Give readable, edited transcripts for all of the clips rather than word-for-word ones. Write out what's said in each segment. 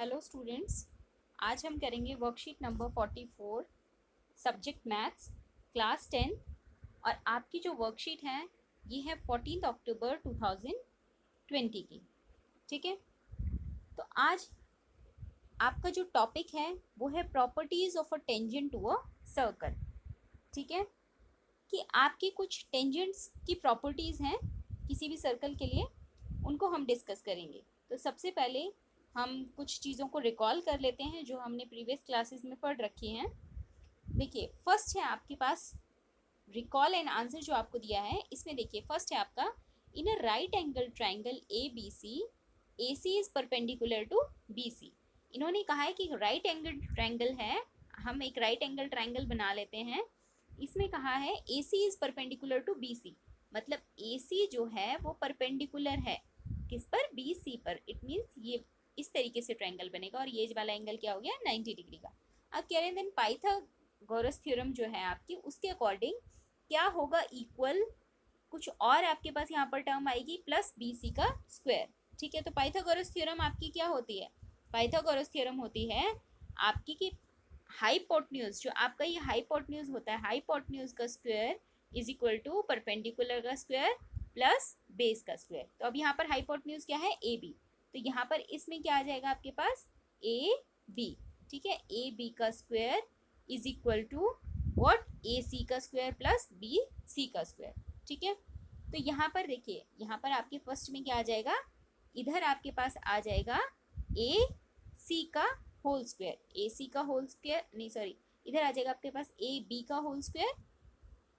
Hello students, आज हम करेंगे worksheet number 44 subject maths class 10। और आपकी जो वर्कशीट है ये है 14 अक्टूबर 2020 की। ठीक है, तो आज आपका जो टॉपिक है वो है properties of a tangent to a circle. ठीक है, कि आपकी कुछ टेंजेंट्स की प्रॉपर्टीज हैं किसी भी सर्कल के लिए, उनको हम डिस्कस करेंगे। तो सबसे पहले हम कुछ चीज़ों को रिकॉल कर लेते हैं जो हमने प्रीवियस क्लासेस में पढ़ रखी हैं। देखिए, फर्स्ट है आपके पास रिकॉल एंड आंसर जो आपको दिया है, इसमें देखिए फर्स्ट है आपका in a right angle triangle A C is perpendicular to B C. इन्होंने कहा है कि राइट एंगल ट्राइंगल है, हम एक राइट एंगल ट्राइंगल बना लेते हैं। इसमें कहा है A C is perpendicular to B C, मतलब ए सी जो है वो परपेंडिकुलर है किस पर, बी सी पर। इट मीन्स ये इस तरीके से ट्रायंगल बनेगा और ये वाला एंगल क्या हो गया, 90 डिग्री का। अब कह रहे हैं देन पाइथागोरस थ्योरम जो है आपकी, उसके अकॉर्डिंग क्या होगा, इक्वल कुछ और आपके पास यहाँ पर टर्म आएगी प्लस बी सी का स्क्वायर। ठीक है, तो पाइथागोरस थ्योरम आपकी क्या होती है, पाइथागोरस थ्योरम होती है आपकी कि हाइपोटेन्यूज, जो आपका ये हाइपोटेन्यूज होता है, हाइपोटेन्यूज का square is equal to perpendicular का स्क्वायर प्लस बेस का स्क्वायर। तो अब यहाँ पर हाइपोटेन्यूज क्या है, ए बी, तो यहाँ पर इसमें क्या आ जाएगा आपके पास, ए बी। ठीक है, ए बी का square is equal to what, A C का स्क्वायर प्लस बी सी का स्क्वायर। ठीक है, तो यहाँ पर देखिए, यहाँ पर आपके फर्स्ट में क्या आ जाएगा, इधर आपके पास आ जाएगा ए सी का होल स्क्वायर, ए सी का होल स्क्वायर नहीं सॉरी, इधर आ जाएगा आपके पास ए बी का whole square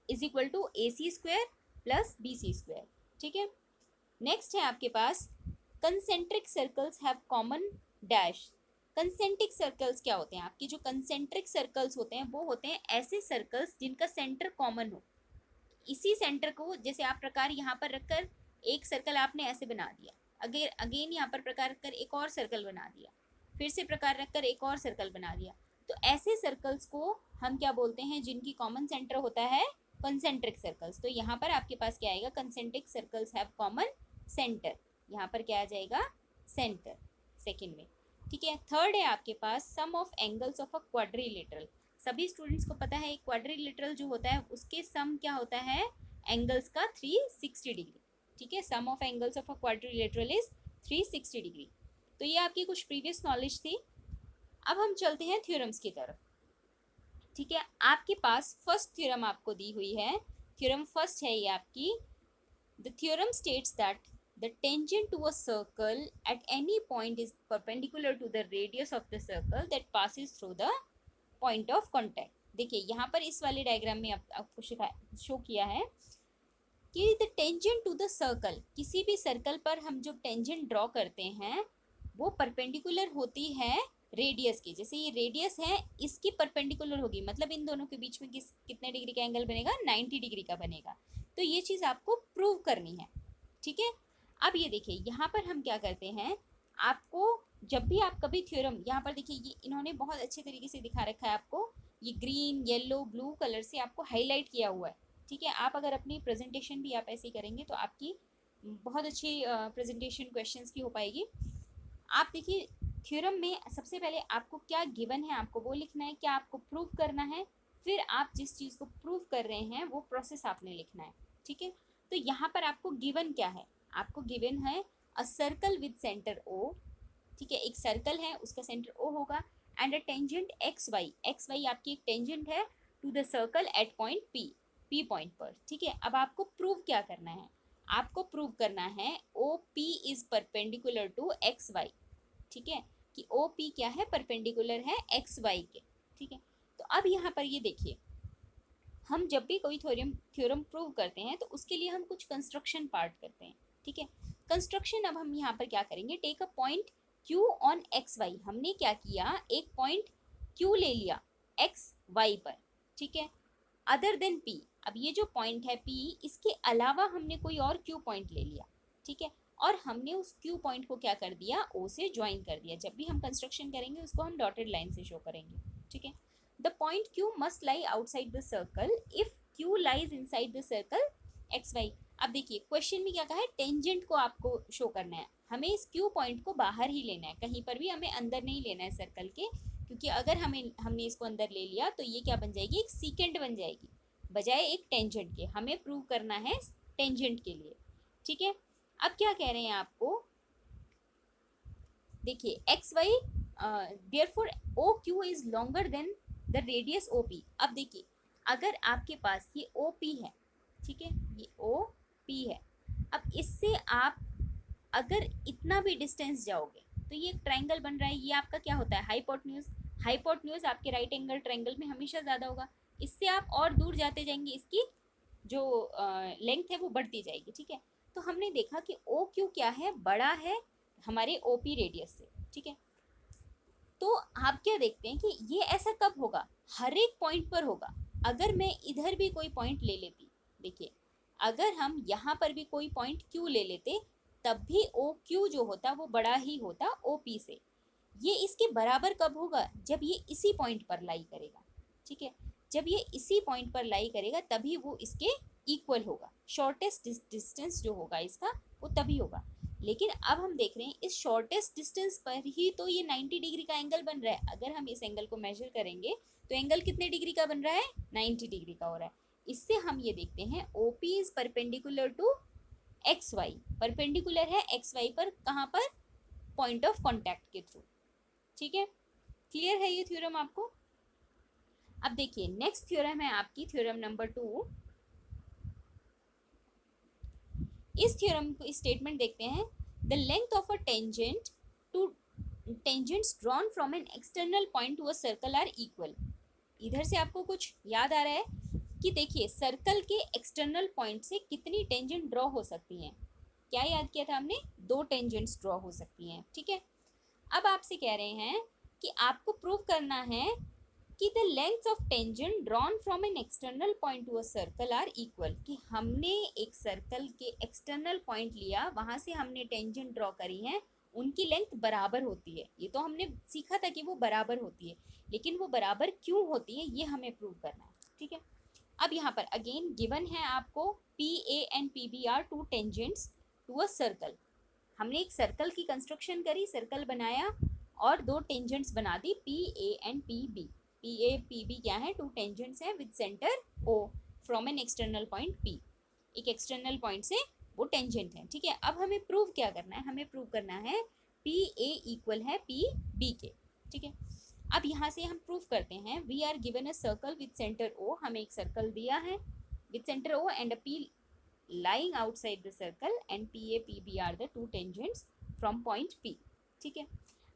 is equal to A C square plus B C square. ठीक है, नेक्स्ट है आपके पास concentric circles have common dash. Concentric circles क्या होते हैं, आपकी जो कंसेंट्रिक सर्कल्स होते हैं वो होते हैं ऐसे सर्कल्स जिनका सेंटर कॉमन हो। इसी सेंटर को जैसे आप प्रकार यहाँ पर रखकर एक सर्कल आपने ऐसे बना दिया, अगेन अगेन यहाँ पर प्रकार रखकर एक और सर्कल बना दिया, फिर से प्रकार रखकर एक और सर्कल बना दिया, तो ऐसे सर्कल्स को हम क्या बोलते हैं, जिनकी कॉमन सेंटर होता है कंसेंट्रिक सर्कल्स। तो यहाँ पर आपके पास क्या आएगा, concentric circles have common centre, यहाँ पर क्या आ जाएगा, सेंटर सेकेंड में। ठीक है, थर्ड है आपके पास sum of angles of a quadrilateral. सभी स्टूडेंट्स को पता है क्वाड्रिलेटरल जो होता है उसके सम क्या होता है, एंगल्स का 360 डिग्री। ठीक है, sum of angles of a quadrilateral is 360 degree. तो ये आपकी कुछ प्रीवियस नॉलेज थी। अब हम चलते हैं थ्योरम्स की तरफ। ठीक है, आपके पास फर्स्ट थ्योरम आपको दी हुई है, थ्योरम फर्स्ट है ये आपकी, the theorem states that the tangent to a circle at any point is perpendicular to the radius of the circle that passes through the point of contact। देखिए यहाँ पर इस वाले डायग्राम में आपको शो किया है कि the tangent to the circle, किसी भी सर्कल पर हम जो टेंजेंट ड्रॉ करते हैं वो परपेंडिकुलर होती है रेडियस की। जैसे ये रेडियस है, इसकी परपेंडिकुलर होगी, मतलब इन दोनों के बीच में कितने डिग्री का एंगल बनेगा, 90 डिग्री का बनेगा। तो ये चीज़ आपको प्रूव करनी है। ठीक है, अब ये देखिए यहाँ पर हम क्या करते हैं, आपको जब भी आप कभी थ्योरम, यहाँ पर देखिए ये इन्होंने बहुत अच्छे तरीके से दिखा रखा है आपको, ये ग्रीन येलो ब्लू कलर से आपको हाईलाइट किया हुआ है। ठीक है, आप अगर अपनी प्रेजेंटेशन भी आप ऐसे ही करेंगे तो आपकी बहुत अच्छी प्रेजेंटेशन क्वेश्चंस की हो पाएगी। आप देखिए थ्योरम में सबसे पहले आपको क्या गिवन है आपको वो लिखना है, क्या आपको प्रूव करना है, फिर आप जिस चीज़ को प्रूव कर रहे हैं वो प्रोसेस आपने लिखना है। ठीक है, तो यहाँ पर आपको गिवन क्या है, आपको गिवन है a circle with centre O. ठीक है, एक सर्कल है उसका सेंटर ओ होगा, and a tangent X Y आपकी एक टेंजेंट है to the circle at point P point पर। ठीक है, अब आपको प्रूव क्या करना है, आपको प्रूव करना है O P is perpendicular to X Y. ठीक है, कि ओ पी क्या है, परपेंडिकुलर है एक्स वाई के। ठीक है, तो अब यहाँ पर ये देखिए, हम जब भी कोई थ्योरम प्रूव करते हैं तो उसके लिए हम कुछ कंस्ट्रक्शन पार्ट करते हैं। ठीक है, कंस्ट्रक्शन अब हम यहाँ पर क्या करेंगे, take a point Q on X Y. हमने क्या किया, एक पॉइंट क्यू ले लिया एक्स वाई पर। ठीक है, अदर देन पी, अब ये जो पॉइंट है पी, इसके अलावा हमने कोई और क्यू पॉइंट ले लिया। ठीक है, और हमने उस क्यू पॉइंट को क्या कर दिया, ओ से ज्वाइन कर दिया। जब भी हम कंस्ट्रक्शन करेंगे उसको हम डॉटेड लाइन से शो करेंगे। ठीक है, the point Q must lie outside the circle if Q lies inside the circle X Y. अब देखिए क्वेश्चन में क्या कहा है, टेंजेंट को आपको शो करना है, हमें इस क्यू पॉइंट को बाहर ही लेना है, कहीं पर भी हमें अंदर नहीं लेना है सर्कल के, क्योंकि अगर हमने इसको अंदर ले लिया तो ये क्या बन जाएगी, एक सीकेंट बन जाएगी बजाय एक टेंजेंट के। हमें प्रूव करना है टेंजेंट के लिए, ठीक है। अब क्या कह रहे हैं आपको, देखिए X Y, therefore O Q is longer than the radius O P. अब देखिए अगर आपके पास ये ओ पी है, ठीक है, ये ओ पी है, अब इससे आप अगर इतना भी डिस्टेंस जाओगे तो ये एक ट्राइंगल बन रहा है, ये आपका क्या होता है, हाइपोटेन्यूज। हाइपोटेन्यूज आपके राइट एंगल ट्राइंगल में हमेशा ज़्यादा होगा, इससे आप और दूर जाते जाएंगे, इसकी जो लेंथ है वो बढ़ती जाएगी, ठीक है। तो हमने देखा कि ओ क्यू क्या है, बड़ा है हमारे ओ पी रेडियस से, ठीक है। तो आप क्या देखते हैं कि ये ऐसा कब होगा, हर एक पॉइंट पर होगा। अगर मैं इधर भी कोई पॉइंट ले लेती, देखिए अगर हम यहाँ पर भी कोई पॉइंट क्यू ले लेते, तब भी ओ क्यू जो होता वो बड़ा ही होता ओ पी से। ये इसके बराबर कब होगा, जब ये इसी पॉइंट पर लाई करेगा, ठीक है। जब ये इसी पॉइंट पर लाई करेगा तभी वो इसके इक्वल होगा, शॉर्टेस्ट डिस्टेंस जो होगा इसका वो तभी होगा। लेकिन अब हम देख रहे हैं इस शॉर्टेस्ट डिस्टेंस पर ही तो ये 90 डिग्री का एंगल बन रहा है। अगर हम इस एंगल को मेजर करेंगे तो एंगल कितने डिग्री का बन रहा है, 90 डिग्री का हो रहा है। इससे हम ये देखते हैं O P is perpendicular to X Y, perpendicular है एक्स वाई पर, कहाँ पर, पॉइंट ऑफ कॉन्टैक्ट के थ्रू, ठीक है। क्लियर है ये थ्योरम आपको। अब देखिए नेक्स्ट थ्योरम है आपकी थ्योरम नंबर 2। इस थ्योरम को स्टेटमेंट देखते हैं, the length of a tangent to tangents drawn from an external point to a circle are equal. इधर से आपको कुछ याद आ रहा है कि देखिए सर्कल के एक्सटर्नल पॉइंट से कितनी टेंजेंट ड्रॉ हो सकती हैं, क्या याद किया था हमने, 2 टेंजेंट्स ड्रॉ हो सकती हैं, ठीक है। अब आपसे कह रहे हैं कि आपको प्रूव करना है कि the length of tangent drawn from an external point to a circle are equal, कि हमने एक सर्कल के एक्सटर्नल पॉइंट लिया, वहां से हमने टेंजेंट ड्रॉ करी है, उनकी लेंथ बराबर होती है। ये तो हमने सीखा था कि वो बराबर होती है, लेकिन वो बराबर क्यों होती है ये हमें प्रूव करना है, ठीक है। अब यहाँ पर अगेन गिवन है आपको P A and P B are 2 tangents to a circle. हमने एक सर्कल की कंस्ट्रक्शन करी, सर्कल बनाया और 2 टेंजेंट्स बना दी P A and P B. P A P B क्या है, 2 टेंजेंट्स हैं with centre O from an external point P. एक एक्सटर्नल पॉइंट से वो टेंजेंट है, ठीक है। अब हमें प्रूव क्या करना है, हमें प्रूव करना है पी ए इक्वल है पी बी के, ठीक है। अब यहाँ से हम प्रूव करते हैं, we are given a circle with centre O, हमें एक सर्कल दिया है with centre O and a P lying outside the circle and PA PB are the 2 tangents from point P, ठीक है।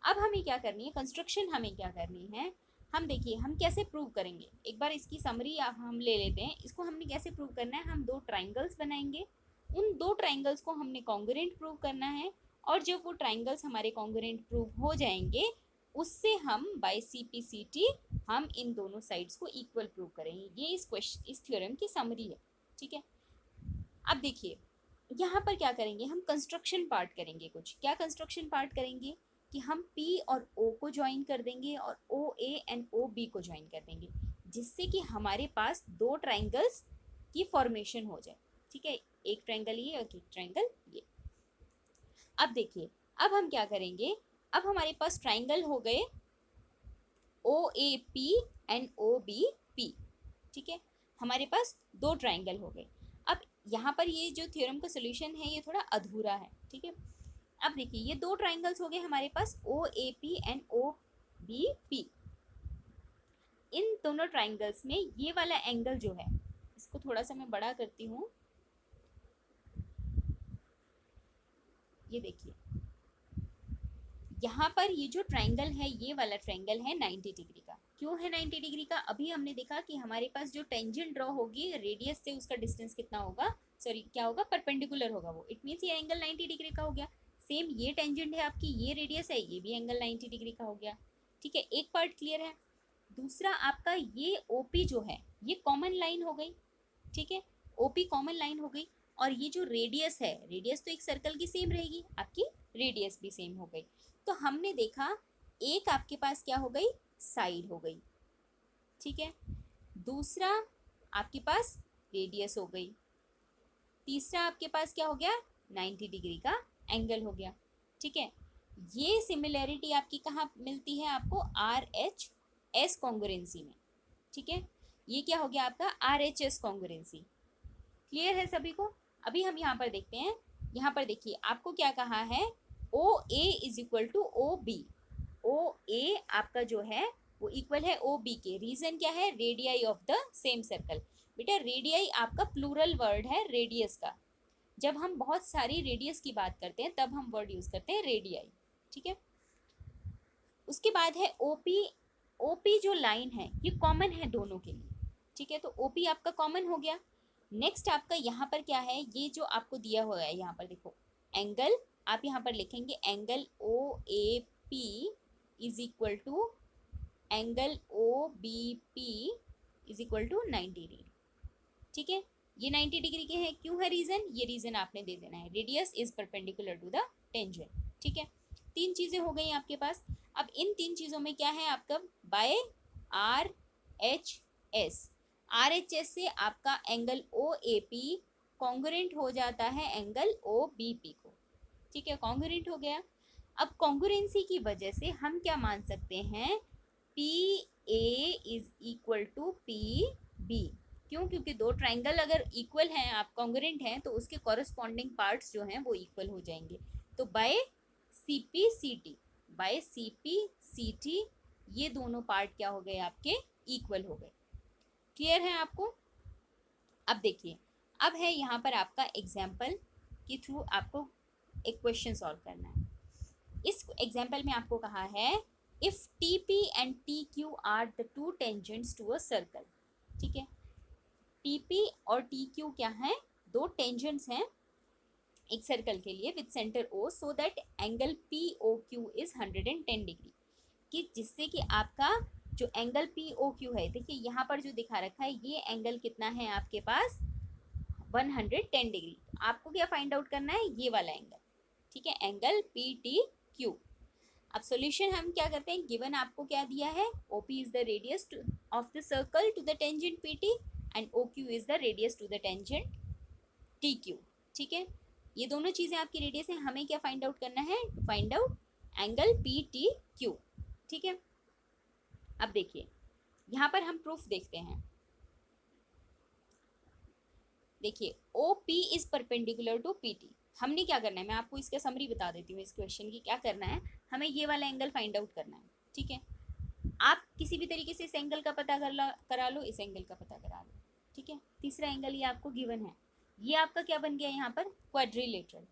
अब हमें क्या करनी है, कंस्ट्रक्शन हमें क्या करनी है, हम देखिए हम कैसे प्रूव करेंगे, एक बार इसकी समरी हम ले लेते हैं। इसको हमने कैसे प्रूव करना है, हम 2 ट्राइंगल्स बनाएंगे, उन 2 ट्राइंगल्स को हमने कॉन्ग्रुएंट प्रूव करना है, और जब वो ट्राइंगल्स हमारे कॉन्ग्रुएंट प्रूव हो जाएंगे उससे हम बाय CPCT हम इन दोनों साइड्स को इक्वल प्रूव करेंगे। ये इस थ्योरम की समरी है, ठीक है। अब देखिए यहाँ पर क्या करेंगे, हम कंस्ट्रक्शन पार्ट करेंगे कुछ। क्या कंस्ट्रक्शन पार्ट करेंगे कि हम P और O को ज्वाइन कर देंगे और OA एंड OB को ज्वाइन कर देंगे, जिससे कि हमारे पास 2 ट्राइंगल्स की फॉर्मेशन हो जाए, ठीक है। एक ट्राइंगल ये और एक ट्राइंगल ये। अब देखिए अब हम क्या करेंगे, अब हमारे पास ट्राइंगल हो गए OAP एंड OBP, ठीक है। हमारे पास 2 ट्राइंगल हो गए। अब यहाँ पर ये जो थ्योरम का सोल्यूशन है ये थोड़ा अधूरा है, ठीक है। अब देखिए ये 2 ट्राइंगल्स हो गए हमारे पास OAP एंड OBP। इन दोनों ट्राइंगल्स में ये वाला एंगल जो है, इसको थोड़ा सा मैं बड़ा करती हूँ, ये देखिए यहाँ पर ये जो ट्राइंगल है ये वाला ट्राइंगल है 90 डिग्री का। क्यों है 90 डिग्री का, अभी हमने देखा कि हमारे पास जो टेंजेंट ड्रॉ होगी रेडियस से उसका डिस्टेंस कितना होगा, सॉरी क्या होगा, परपेंडिकुलर होगा वो, इट मीन्स ये एंगल 90 डिग्री का हो गया। सेम ये टेंजेंट है आपकी, ये रेडियस है, ये भी एंगल 90 डिग्री का हो गया, ठीक है। एक पार्ट क्लियर है। दूसरा आपका ये OP जो है ये कॉमन लाइन हो गई, ठीक है, OP कॉमन लाइन हो गई। और ये जो रेडियस है, रेडियस तो एक सर्कल की सेम रहेगी, आपकी रेडियस भी सेम हो गई। तो हमने देखा एक आपके पास क्या हो गई, साइड हो गई, ठीक है। दूसरा आपके पास रेडियस हो गई। तीसरा आपके पास क्या हो गया, 90 डिग्री का एंगल हो गया। ठीक है। ये सिमिलैरिटी आपकी कहाँ मिलती है आपको, RHS कॉन्ग्रुएंसी में, ठीक है। ये क्या हो गया आपका RHS कॉन्ग्रुएंसी। क्लियर है सभी को। अभी हम यहाँ पर देखते हैं, यहाँ पर देखिए आपको क्या कहा है, OA is equal to OB। OA आपका जो है वो इक्वल है OB के। रीजन क्या है, radii of the same circle. बेटा रेडियाई आपका प्लूरल वर्ड है रेडियस का। जब हम बहुत सारी रेडियस की बात करते हैं तब हम वर्ड यूज करते हैं रेडियाई, ठीक है। उसके बाद है OP। OP जो लाइन है ये कॉमन है दोनों के लिए, ठीक है। तो OP आपका कॉमन हो गया। नेक्स्ट आपका यहाँ पर क्या है, ये जो आपको दिया हुआ है यहाँ पर देखो एंगल, आप यहाँ पर लिखेंगे angle OAP is equal to angle OBP is equal to 90 degree, ठीक है। ये 90 डिग्री के हैं, क्यों है रीजन, ये रीजन आपने दे देना है, radius is perpendicular to the tangent, ठीक है। तीन चीजें हो गई आपके पास। अब इन तीन चीजों में क्या है आपका, बाय RHS। RHS से आपका एंगल OAP कॉन्ग्रुएंट हो जाता है एंगल OBP को, ठीक है, कॉन्ग्रुएंट हो गया। अब कॉन्ग्रुएंसी की वजह से हम क्या मान सकते हैं, PA is equal to PB। क्यों, क्योंकि दो ट्राइंगल अगर इक्वल हैं, आप कॉन्ग्रुएंट हैं, तो उसके कॉरस्पॉन्डिंग पार्ट्स जो हैं वो इक्वल हो जाएंगे। तो बाय CP CT ये दोनों पार्ट क्या हो गए आपके, इक्वल हो गए। क्लियर है आपको। अब देखिए, अब है यहाँ पर आपका एग्जाम्पल के थ्रू आपको एक क्वेश्चन सॉल्व करना है। इस एग्जाम्पल में आपको कहा है if TP and TQ are the two tangents to a circle, ठीक है। TP और TQ क्या है, दो टेंजेंट्स हैं एक सर्कल के लिए with centre O, so that angle POQ is 110 degree, कि जिससे कि आपका जो एंगल POQ है, देखिए यहाँ पर जो दिखा रखा है ये एंगल कितना है आपके पास 110 डिग्री। आपको क्या फाइंड आउट करना है, ये वाला एंगल, ठीक है, एंगल PTQ। अब सॉल्यूशन हम क्या करते हैं, गिवन आपको क्या दिया है, OP is the radius of the circle to the tangent PT and OQ is the radius to the tangent TQ, ठीक है। ये दोनों चीजें आपकी रेडियस है, हमें क्या फाइंड आउट करना है, फाइंड आउट एंगल PTQ, ठीक है। अब देखिए यहाँ पर हम प्रूफ देखते हैं। देखिए OP is perpendicular to PT। हमने क्या करना है, मैं आपको इसका समरी बता देती हूँ इस क्वेश्चन की। क्या करना है, हमें ये वाला एंगल फाइंड आउट करना है, ठीक है। आप किसी भी तरीके से इस एंगल का पता करा लो, इस एंगल का पता करा लो, ठीक है। तीसरा एंगल ये आपको गिवन है, ये आपका क्या बन गया यहाँ पर, क्वाड्रिलेटरल।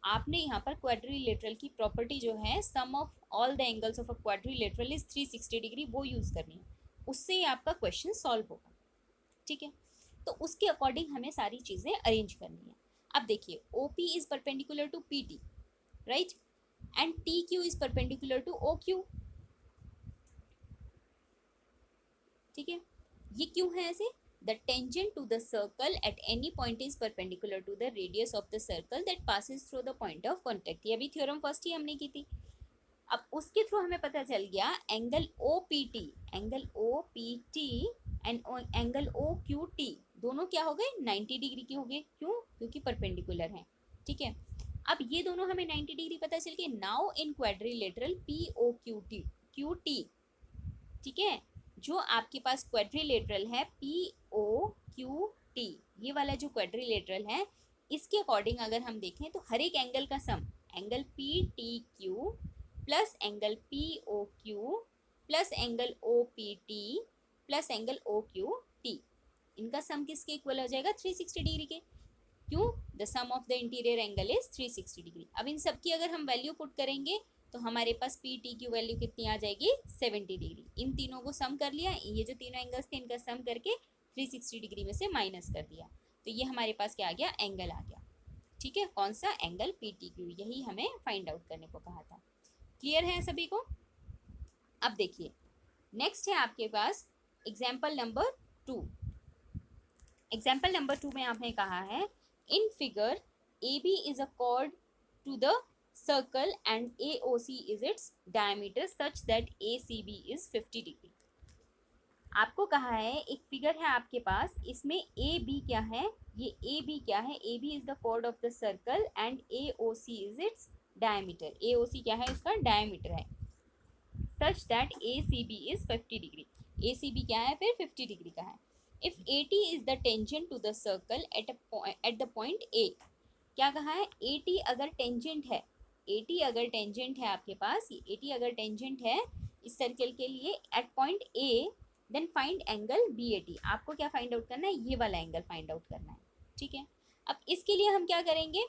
आपने यहाँ पर क्वाड्रिलेटरल की प्रॉपर्टी जो है sum of all the angles of a quadrilateral is 360 degree, वो यूज करनी है, उससे ही आपका क्वेश्चन सॉल्व होगा, ठीक है। तो उसके अकॉर्डिंग हमें सारी चीजें अरेंज करनी है। अब देखिए OP is perpendicular to PT, right, and TQ is perpendicular to OQ, ठीक है। ये क्यों है ऐसे, the tangent to the circle at any point is perpendicular to the radius of the circle that passes through the point of contact. ये अभी theorem first ही हमने की थी। अब उसके थ्रू हमें पता चल गया angle OPT and angle OQT दोनों क्या हो गए 90 डिग्री के हो गए, क्यों, क्योंकि परपेंडिकुलर हैं, ठीक है। अब ये दोनों हमें 90 डिग्री पता चल गए। नाउ इन क्वाड्रिलेटरल QT, ठीक है, जो आपके पास क्वाड्रिलेटरल है POQT, ये वाला जो क्वाड्रिलेटरल है, इसके अकॉर्डिंग अगर हम देखें तो हर एक एंगल का sum, angle PTQ plus angle POQ plus angle OPT plus angle OQT, इनका सम किसके इक्वल हो जाएगा, 360 डिग्री के, क्यों, the sum of the interior angle is 360 degree. अब इन सब की अगर हम वैल्यू पुट करेंगे तो हमारे पास PTQ वैल्यू कितनी आ जाएगी, 70 डिग्री। इन तीनों को सम कर लिया, ये जो तीनों एंगल्स थे इनका सम करके 360 डिग्री में से माइनस कर दिया, तो ये हमारे पास क्या आ गया, एंगल आ गया, ठीक है। कौन सा, एंगल PTQ, यही हमें फाइंड आउट करने को कहा था। क्लियर है सभी को। अब देखिए नेक्स्ट है आपके पास एग्जाम्पल नंबर 2। एग्जाम्पल नंबर 2 में आपने कहा है in figure AB is a chord to the circle and AOC is its diameter such that ACB is 50 degree. आपको कहा है एक फिगर है आपके पास, इसमें AB क्या है, ये AB क्या है, AB is the chord of the circle and AOC is its diameter, AOC क्या है, इसका डायमीटर है, such that ACB is 50 degree. ACB क्या है फिर, 50 डिग्री का है। If AT is the tangent to the circle at the point A, क्या कहा है, AT अगर टेंजेंट है, AT अगर टेंजेंट है आपके पास, AT अगर टेंजेंट है इस सर्कल के लिए at point A, then find angle BAT। आपको क्या फाइंड आउट करना है, ये वाला एंगल फाइंड आउट करना है, ठीक है। अब इसके लिए हम क्या करेंगे,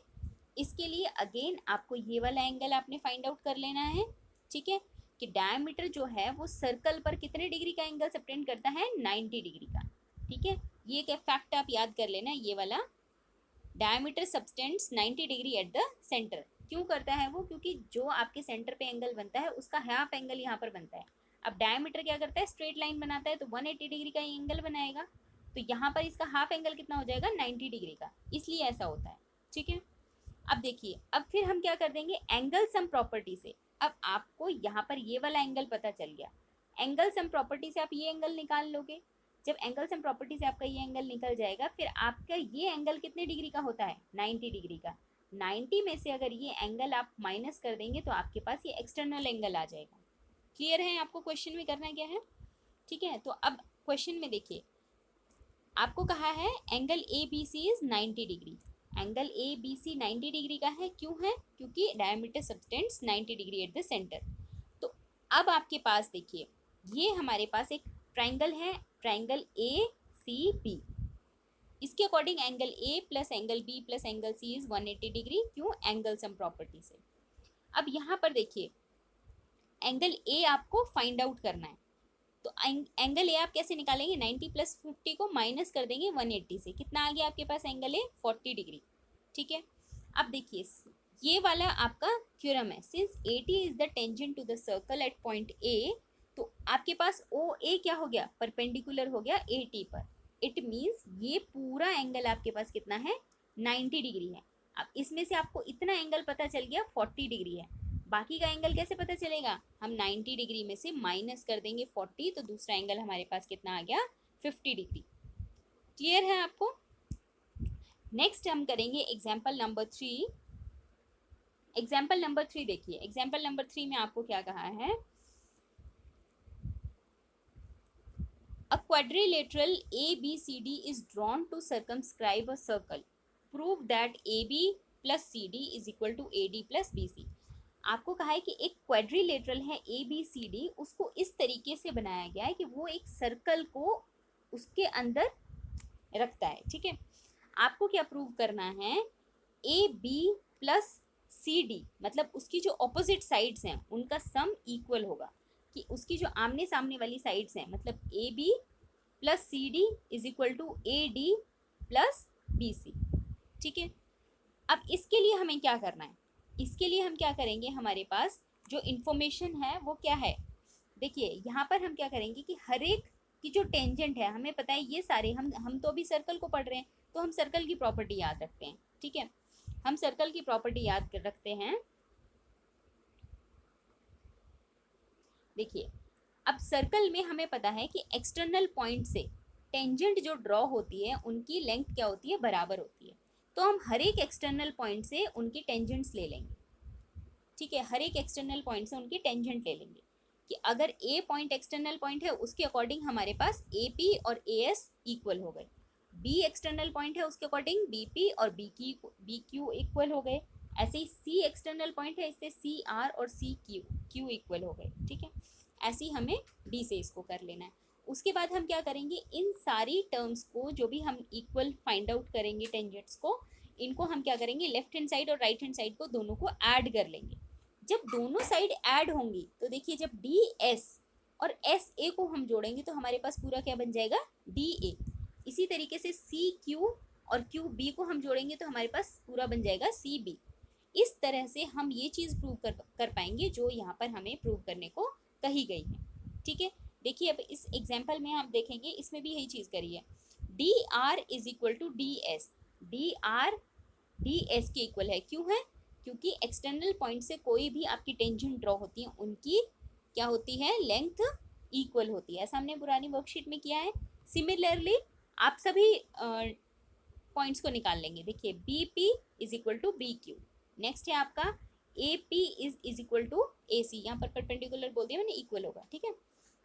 इसके लिए अगेन आपको ये वाला एंगल आपने फाइंड आउट कर लेना है, ठीक है, कि डायमीटर जो है वो सर्कल पर कितने डिग्री का एंगल सबटेंड करता है, 90 डिग्री का, ठीक है। ये क्या फैक्ट आप याद कर लेना, ये वाला diameter subtends 90 degree at the centre. क्यों करता है वो, क्योंकि जो आपके सेंटर पे एंगल बनता है उसका हाफ एंगल यहाँ पर बनता है। अब डायमीटर क्या करता है, स्ट्रेट लाइन बनाता है, तो 180 डिग्री का एंगल बनाएगा, तो यहाँ पर इसका हाफ एंगल कितना हो जाएगा, 90 डिग्री का, इसलिए ऐसा होता है, ठीक है। अब देखिए, अब फिर हम क्या कर देंगे, एंगल सम प्रॉपर्टी से। अब आपको यहाँ पर ये वाला एंगल पता चल गया, एंगल सम प्रॉपर्टी से आप ये एंगल निकाल लोगे। जब एंगल सम प्रॉपर्टी से आपका ये एंगल निकल जाएगा, फिर आपका ये एंगल कितने डिग्री का होता है, 90 डिग्री का। 90 में से अगर ये एंगल आप माइनस कर देंगे तो आपके पास ये एक्सटर्नल एंगल आ जाएगा। क्लियर है, आपको क्वेश्चन में करना क्या है, ठीक है। तो अब क्वेश्चन में देखिए, आपको कहा है angle ABC is 90 degree, angle ABC 90 degree का है, क्यों है, क्योंकि diameter subtends 90 degree at the centre. तो अब आपके पास देखिए, ये हमारे पास एक ट्राइंगल है, ट्राइंगल ACB, इसके according angle A plus angle B plus angle C is 180 degree, क्यों, एंगल सम प्रॉपर्टी से। अब यहाँ पर देखिए, एंगल A आपको फाइंड आउट करना है, तो एंगल ए आप कैसे निकालेंगे, 90 प्लस 50 को माइनस कर देंगे 180 से, कितना आ गया आपके पास एंगल ए, 40 डिग्री, ठीक है। अब देखिए, ये वाला आपका थ्योरम है, since AT is the tangent to the circle at point A, तो आपके पास OA क्या हो गया, परपेंडिकुलर हो गया AT पर। इट मीन्स ये पूरा एंगल आपके पास कितना है, 90 डिग्री है। अब इसमें से आपको इतना एंगल पता चल गया 40 डिग्री है, बाकी का एंगल कैसे पता चलेगा, हम 90 डिग्री में से माइनस कर देंगे 40, तो दूसरा एंगल हमारे पास कितना आ गया, 50 डिग्री। क्लियर है आपको। नेक्स्ट हम करेंगे एग्जाम्पल नंबर 3। एग्जाम्पल नंबर 3 देखिए, एग्जाम्पल नंबर 3 में आपको क्या कहा है, A quadrilateral ABCD is drawn to circumscribe a circle. Prove that AB plus CD is equal to AD plus BC. आपको कहा है कि एक क्वाड्रिलेटरल है ABCD, उसको इस तरीके से बनाया गया है कि वो एक सर्कल को उसके अंदर रखता है, ठीक है। आपको क्या प्रूव करना है, AB प्लस CD, मतलब उसकी जो ऑपोजिट साइड्स हैं उनका सम इक्वल होगा, कि उसकी जो आमने सामने वाली साइड्स हैं, मतलब AB plus CD is equal to AD plus BC, ठीक है। अब इसके लिए हमें क्या करना है, इसके लिए हम क्या करेंगे, हमारे पास जो इन्फॉर्मेशन है वो क्या है, देखिए यहाँ पर हम क्या करेंगे कि हर एक की जो टेंजेंट है, हमें पता है ये सारे, हम तो अभी सर्कल को पढ़ रहे हैं, तो हम सर्कल की प्रॉपर्टी याद रखते हैं, ठीक है। हम सर्कल की प्रॉपर्टी याद रखते हैं। देखिए, अब सर्कल में हमें पता है कि एक्सटर्नल पॉइंट से टेंजेंट जो ड्रॉ होती है उनकी लेंथ क्या होती है, बराबर होती है। तो हम हर एक एक्सटर्नल पॉइंट से उनकी टेंजेंट्स ले लेंगे, ठीक है, हर एक एक्सटर्नल पॉइंट से उनकी टेंजेंट ले लेंगे, कि अगर A पॉइंट एक्सटर्नल पॉइंट है उसके अकॉर्डिंग हमारे पास AP और AS इक्वल हो गए, B एक्सटर्नल पॉइंट है उसके अकॉर्डिंग BP और BQ इक्वल हो गए, ऐसे ही C एक्सटर्नल पॉइंट है, इससे CR और CQ इक्वल हो गए, ठीक है। ऐसे ही हमें D से इसको कर लेना है। उसके बाद हम क्या करेंगे, इन सारी टर्म्स को जो भी हम इक्वल फाइंड आउट करेंगे टेंजेंट्स को, इनको हम क्या करेंगे, लेफ्ट हैंड साइड और राइट हैंड साइड को दोनों को ऐड कर लेंगे। जब दोनों साइड ऐड होंगी तो देखिए, जब DS और SA को हम जोड़ेंगे तो हमारे पास पूरा क्या बन जाएगा, DA। इसी तरीके से CQ और QB को हम जोड़ेंगे तो हमारे पास पूरा बन जाएगा CB। इस तरह से हम ये चीज़ प्रूव कर पाएंगे जो यहाँ पर हमें प्रूव करने को कही गई है, ठीक है। देखिए, अब इस एग्जाम्पल में आप देखेंगे, इसमें भी यही चीज़ करी है, DR is equal to DS, DR DS के इक्वल है, क्यों है, क्योंकि एक्सटर्नल पॉइंट से कोई भी आपकी टेंजेंट ड्रॉ होती है उनकी क्या होती है, लेंथ इक्वल होती है, ऐसा हमने पुरानी वर्कशीट में किया है। सिमिलरली आप सभी पॉइंट्स को निकाल लेंगे। देखिए, BP is equal to BQ, next है आपका A P is equal to A C, यहाँ पर परपेंडिकुलर बोल दिया मैंने, इक्वल होगा, ठीक है।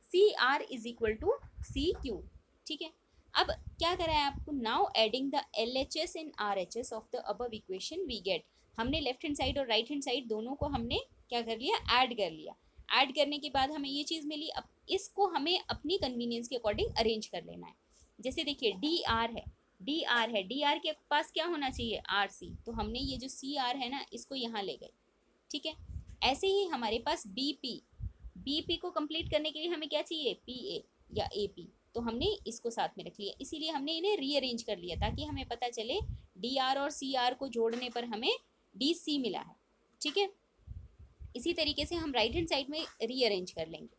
C R is equal to C Q, ठीक है। अब क्या करा है आपको, now adding the L H S and R H S of the above equation we get, हमने लेफ्ट हैंड साइड और राइट हैंड साइड दोनों को हमने क्या कर लिया, ऐड कर लिया। ऐड करने के बाद हमें ये चीज़ मिली। अब इसको हमें अपनी कन्वीनियंस के अकॉर्डिंग अरेंज कर लेना है। जैसे देखिए डी आर है, डी आर है, डी आर के पास क्या होना चाहिए, आर सी, तो हमने ये जो सी आर है ना इसको यहाँ ले गए, ठीक है। ऐसे ही हमारे पास बी पी, बी पी को कंप्लीट करने के लिए हमें क्या चाहिए, पी ए या ए पी, तो हमने इसको साथ में रख लिया, इसीलिए हमने इन्हें रीअरेंज कर लिया ताकि हमें पता चले डी आर और सी आर को जोड़ने पर हमें डी सी मिला है, ठीक है। इसी तरीके से हम राइट हैंड साइड में रीअरेंज कर लेंगे।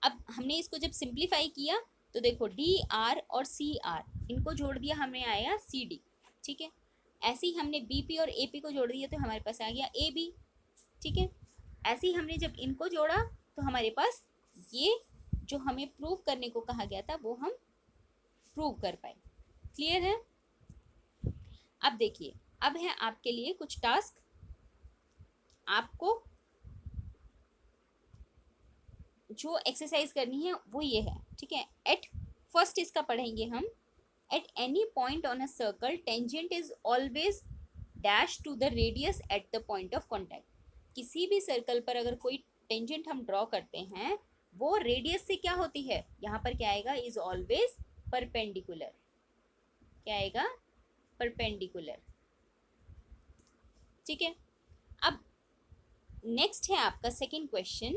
अब हमने इसको जब सिंप्लीफाई किया तो देखो डी आर और सी आर इनको जोड़ दिया, हमें आया सी डी, ठीक है। ऐसे ही हमने बी पी और ए पी को जोड़ दिया तो हमारे पास आ गया ए बी, ठीक है। ऐसे ही हमने जब इनको जोड़ा तो हमारे पास ये जो हमें प्रूव करने को कहा गया था वो हम प्रूव कर पाए। क्लियर है। अब देखिए, अब है आपके लिए कुछ टास्क, आपको जो एक्सरसाइज करनी है वो ये है, ठीक है। एट फर्स्ट इसका पढ़ेंगे हम, at any point on a circle tangent is always dash to the radius at the point of contact, किसी भी सर्कल पर अगर कोई टेंजेंट हम ड्रॉ करते हैं वो रेडियस से क्या होती है, यहाँ पर क्या आएगा, इज ऑलवेज परपेंडिकुलर, क्या आएगा, परपेंडिकुलर, ठीक है। अब नेक्स्ट है आपका second question,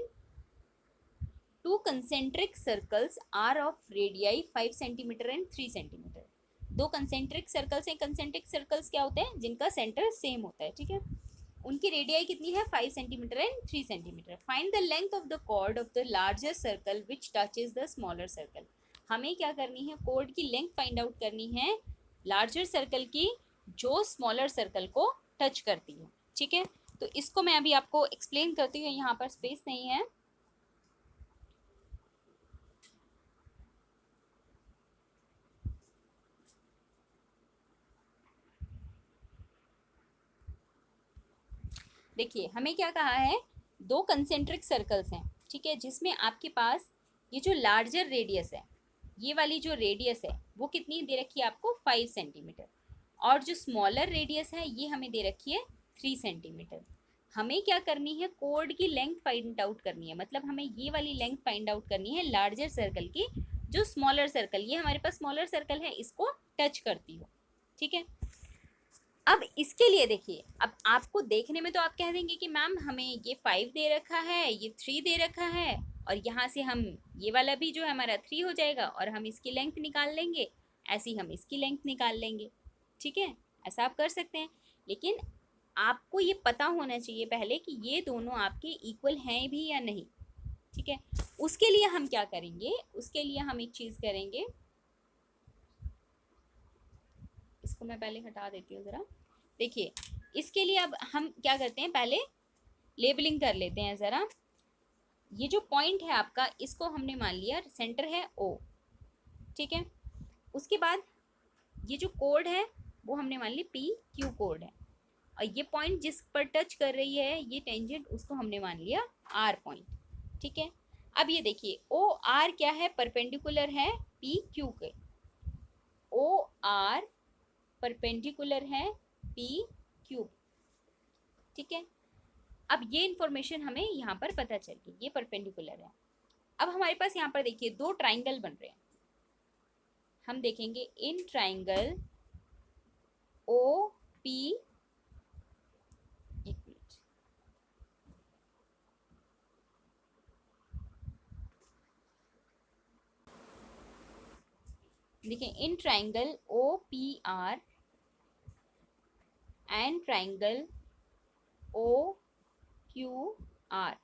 two concentric circles are of radii 5 centimetre and 3 centimetre, दो कंसेंट्रिक सर्कल्स हैं, कंसेंट्रिक सर्कल्स क्या होते हैं, जिनका सेंटर सेम होता है, ठीक है। उनकी रेडियाई कितनी है, 5 centimetre and 3 centimetre. Find the length of the chord of the larger circle which touches the smaller circle, हमें क्या करनी है, कॉर्ड की लेंथ फाइंड आउट करनी है लार्जर सर्कल की जो स्मॉलर सर्कल को टच करती है, ठीक है। तो इसको मैं अभी आपको एक्सप्लेन करती हूँ, यहाँ पर स्पेस नहीं है। देखिए हमें क्या कहा है, दो कंसेंट्रिक सर्कल्स हैं, ठीक है, जिसमें आपके पास ये जो लार्जर रेडियस है, ये वाली जो रेडियस है वो कितनी दे रखी है आपको, 5 सेंटीमीटर, और जो स्मॉलर रेडियस है ये हमें दे रखी है 3 सेंटीमीटर। हमें क्या करनी है, कोड की लेंथ फाइंड आउट करनी है, मतलब हमें ये वाली लेंथ फाइंड आउट करनी है लार्जर सर्कल की जो स्मॉलर सर्कल, ये हमारे पास स्मॉलर सर्कल है, इसको टच करती हो, ठीक है। अब इसके लिए देखिए, अब आपको देखने में तो आप कह देंगे कि मैम हमें ये 5 दे रखा है, ये 3 दे रखा है, और यहाँ से हम ये वाला भी जो है हमारा 3 हो जाएगा और हम इसकी लेंथ निकाल लेंगे, ऐसे ही हम इसकी लेंथ निकाल लेंगे, ठीक है। ऐसा आप कर सकते हैं, लेकिन आपको ये पता होना चाहिए पहले कि ये दोनों आपके इक्वल हैं भी या नहीं, ठीक है। उसके लिए हम क्या करेंगे, उसके लिए हम एक चीज़ करेंगे, इसको मैं पहले हटा देती हूँ ज़रा। देखिए इसके लिए अब हम क्या करते हैं, पहले लेबलिंग कर लेते हैं ज़रा। ये जो पॉइंट है आपका, इसको हमने मान लिया सेंटर है ओ, ठीक है। उसके बाद ये जो कोड है वो हमने मान ली पी क्यू कोड है, और ये पॉइंट जिस पर टच कर रही है ये टेंजेंट, उसको हमने मान लिया आर पॉइंट, ठीक है। अब ये देखिए ओ आर क्या है, परपेंडिकुलर है पी क्यू के, ओ आर परपेंडिकुलर है पी क्यू, ठीक है। अब ये इंफॉर्मेशन हमें यहाँ पर पता चल गई, ये परपेंडिकुलर है। अब हमारे पास यहाँ पर देखिए दो ट्राइंगल बन रहे हैं, हम देखेंगे इन ट्राइंगल ओ पी, एक मिनट, देखिए in triangle O P R and triangle O Q R,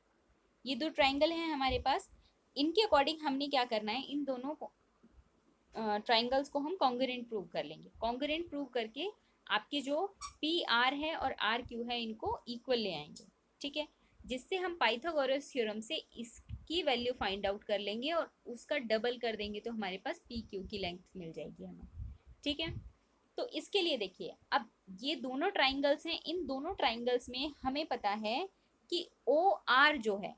ये दो ट्राइंगल हैं हमारे पास। इनके अकॉर्डिंग हमने क्या करना है, इन दोनों को ट्राइंगल्स को हम कॉन्ग्रुएंट प्रूव कर लेंगे। कॉन्ग्रुएंट प्रूव करके आपके जो पी आर है और आर क्यू है इनको इक्वल ले आएंगे, ठीक है, जिससे हम पाइथागोरस थ्योरम से इसकी वैल्यू फाइंड आउट कर लेंगे और उसका डबल कर देंगे तो हमारे पास पी क्यू की लेंथ मिल जाएगी हमें, ठीक है। तो इसके लिए देखिए, अब ये दोनों ट्राइंगल्स हैं, इन दोनों ट्राइंगल्स में हमें पता है कि ओ आर जो है,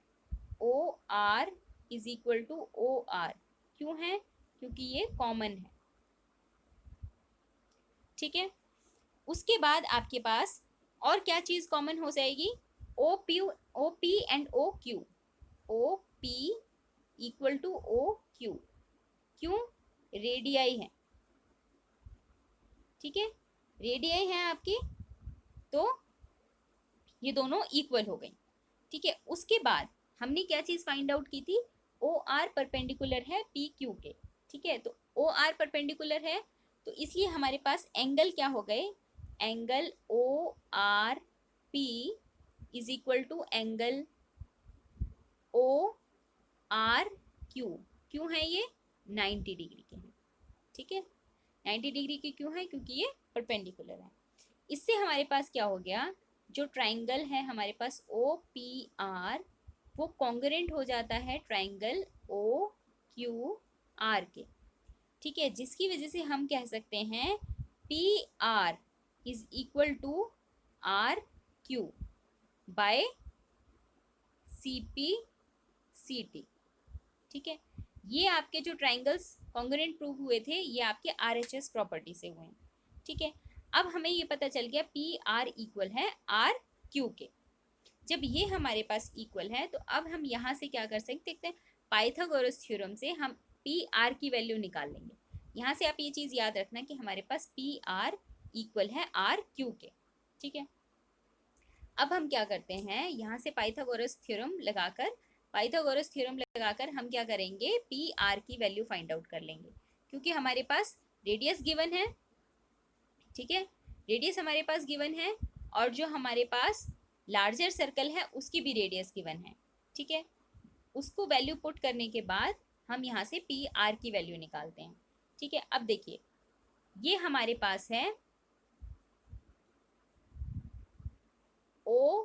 O R is equal to O R, क्यों है? क्योंकि ये कॉमन है। ठीक है, उसके बाद आपके पास और क्या चीज कॉमन हो जाएगी? O P and O Q, O P equal to O Q, क्यों? रेडियाई है। ठीक है, रेडियाई है आपकी, तो ये दोनों इक्वल हो गई। ठीक है, उसके बाद हमने क्या चीज फाइंड आउट की थी? ओ आर परपेंडिकुलर है पी क्यू के। ठीक है, तो ओ आर परपेंडिकुलर है, तो इसलिए हमारे पास एंगल क्या हो गए? Angle O R P is equal to angle O R Q. क्यों है ये? 90 डिग्री के हैं। ठीक है, 90 डिग्री की क्यों है? क्योंकि ये परपेंडिकुलर है। इससे हमारे पास क्या हो गया? जो ट्राइंगल है हमारे पास ओ पी आर, वो कॉन्ग्रेंट हो जाता है ट्राइंगल ओ क्यू आर के। ठीक है, जिसकी वजह से हम कह सकते हैं P R is equal to R Q by C P C T. ठीक है, ये आपके जो ट्राइंगल्स कॉन्ग्रेंट प्रूव हुए थे, ये आपके आर एच एस प्रॉपर्टी से हुए हैं। ठीक है, अब हमें ये पता चल गया पी आर इक्वल है आर क्यू के। जब ये हमारे पास इक्वल है, तो अब हम यहाँ से क्या कर सकते हैं? पाइथागोरस थ्योरम से हम पी आर की वैल्यू निकाल लेंगे। यहाँ से आप ये चीज़ याद रखना कि हमारे पास पी आर इक्वल है आर क्यू के। ठीक है, अब हम क्या करते हैं? यहाँ से पाइथागोरस थ्योरम लगाकर हम क्या करेंगे? पी आर की वैल्यू फाइंड आउट कर लेंगे, क्योंकि हमारे पास रेडियस गिवन है। ठीक है, रेडियस हमारे पास गिवन है, और जो हमारे पास लार्जर सर्कल है उसकी भी रेडियस गिवन है। ठीक है, उसको वैल्यू पुट करने के बाद हम यहाँ से पी आर की वैल्यू निकालते हैं। ठीक है, अब देखिए, ये हमारे पास है ओ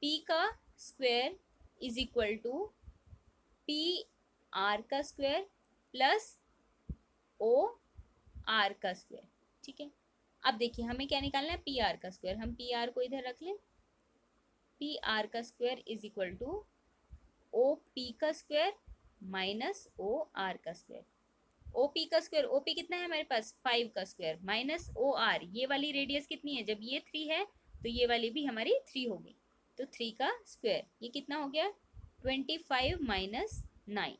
पी का square is equal to P R का स्क्वायर प्लस ओ आर का स्क्वायर। ठीक है, अब देखिए हमें क्या निकालना है? पी आर का स्क्वायर। हम पी आर को इधर रख लें, पी आर का square is equal to O P का स्क्वायर माइनस ओ आर का स्क्वायर। ओ पी का स्क्वायर, ओ पी कितना है हमारे पास? 5 का स्क्वायर माइनस ओ आर, ये वाली रेडियस कितनी है? जब ये 3 है तो ये वाली भी हमारी 3 होगी, तो 3 का स्क्वायर, ये कितना हो गया? 25 माइनस 9।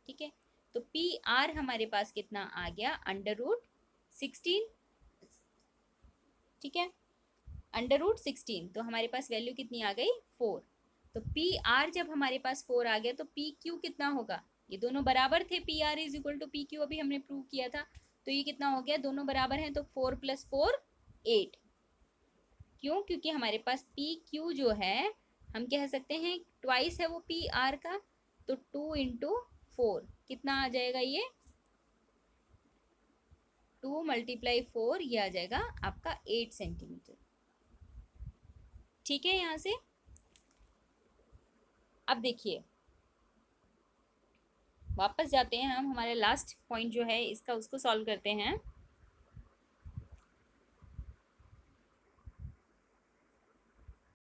ठीक है, तो पी आर हमारे पास कितना आ गया? √16। ठीक है, √16, तो हमारे पास वैल्यू कितनी आ गई? 4। तो पी आर जब हमारे पास 4 आ गया, तो पी क्यू कितना होगा? ये दोनों बराबर थे, P R is equal to P Q, अभी हमने प्रूव किया था। तो ये कितना हो गया? दोनों बराबर हैं, तो 4 + 4 8। क्यों? क्योंकि हमारे पास पी क्यू जो है, हम कह सकते हैं ट्वाइस है वो पी आर का, तो 2 × 4 कितना आ जाएगा? ये 2 × 4, ये आ जाएगा आपका 8 सेंटीमीटर। ठीक है, यहाँ से अब देखिए, वापस जाते हैं हम, हमारे लास्ट पॉइंट जो है इसका, उसको सॉल्व करते हैं।